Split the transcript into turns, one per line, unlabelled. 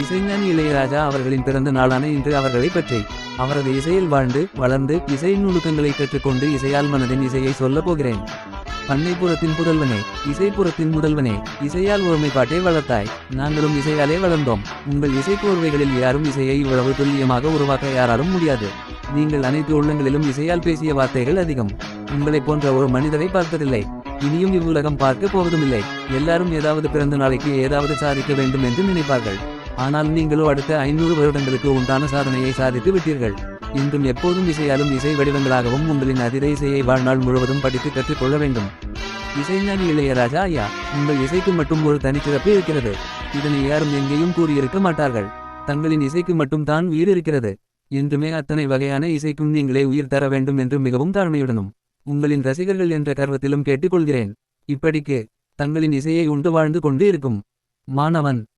இசைஞானி இளையராஜா அவர்களின் பிறந்த நாளான இன்று அவர்களை பற்றி அவரது இசையில் வாழ்ந்து வளர்ந்து இசை நுணுக்கங்களை கற்றுக்கொண்டு இசையால் மனதின் இசையை சொல்லப் போகிறேன். பண்ணைப்புறத்தின் புதல்வனே, இசைப்புறத்தின் முதல்வனே, இசையால் ஒருமைப்பாட்டை வளர்த்தாய். நாங்களும் இசையாலே வளர்ந்தோம். உங்கள் இசைக்கோர்வைகளில் யாரும் இசையை இவ்வளவு துல்லியமாக உருவாக்க யாராலும் முடியாது. நீங்கள் அனைத்து உள்ளங்களிலும் இசையால் பேசிய வார்த்தைகள் அதிகம். உங்களைப் போன்ற ஒரு மனிதரை பார்த்ததில்லை, இனியும் இவ்வுலகம் பார்க்க போவதுமில்லை. எல்லாரும் ஏதாவது பிறந்த நாளைக்கு ஏதாவது சாதிக்க வேண்டும் என்று நினைப்பார்கள். ஆனால் நீங்களோ அடுத்த 500 வருடங்களுக்கு உண்டான சாதனையை சாதித்து விட்டீர்கள். இன்றும் எப்போதும் இசையாலும் இசை வடிவங்களாகவும் உங்களின் அதீத இசையை வாழ்நாள் முழுவதும் படித்து கற்றுக்கொள்ள வேண்டும். இசைஞானி இளையராஜா ஐயா, உங்கள் இசைக்கு மட்டும் ஒரு தனிச்சிறப்பு இருக்கிறது. இதனை யாரும் எங்கேயும் கூறியிருக்க மாட்டார்கள். தங்களின் இசைக்கு மட்டும் தான் உயிர் இருக்கிறது. என்றுமே அத்தனை வகையான இசைக்கும் நீங்களே உயிர் தர வேண்டும் என்று மிகவும் தாழ்மையுடனும் உங்களின் ரசிகர்கள் என்ற கர்வத்திலும் கேட்டுக்கொள்கிறேன். இப்படிக்கு தங்களின் இசையை உண்டு வாழ்ந்து கொண்டு இருக்கும் மாணவன்.